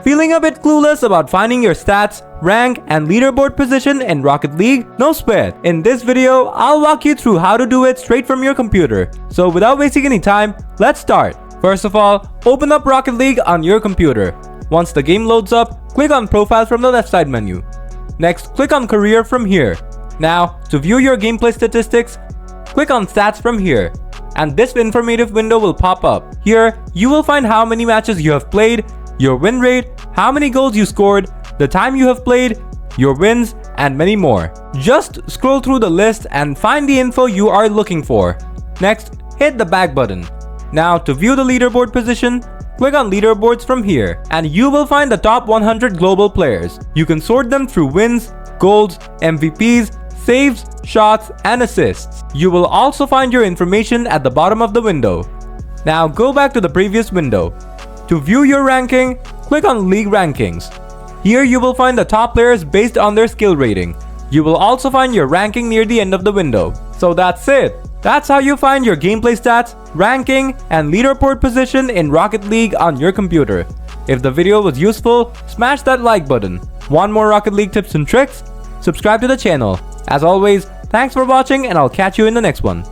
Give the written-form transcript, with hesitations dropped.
Feeling a bit clueless about finding your stats, rank, and leaderboard position in Rocket League? No sweat. In this video, I'll walk you through how to do it straight from your computer. So without wasting any time, let's start. First of all, open up Rocket League on your computer. Once the game loads up, click on Profile from the left side menu. Next, click on Career from here. Now, to view your gameplay statistics, click on Stats from here. And this informative window will pop up. Here, you will find how many matches you have played, your win rate, how many goals you scored, the time you have played, your wins, and many more. Just scroll through the list and find the info you are looking for. Next, hit the back button. Now, to view the leaderboard position, click on Leaderboards from here, and you will find the top 100 global players. You can sort them through wins, goals, MVPs, saves, shots, and assists. You will also find your information at the bottom of the window. Now go back to the previous window. To view your ranking, click on League Rankings. Here you will find the top players based on their skill rating. You will also find your ranking near the end of the window. So that's it. That's how you find your gameplay stats, ranking, and leaderboard position in Rocket League on your computer. If the video was useful, smash that like button. Want more Rocket League tips and tricks? Subscribe to the channel. As always, thanks for watching and I'll catch you in the next one.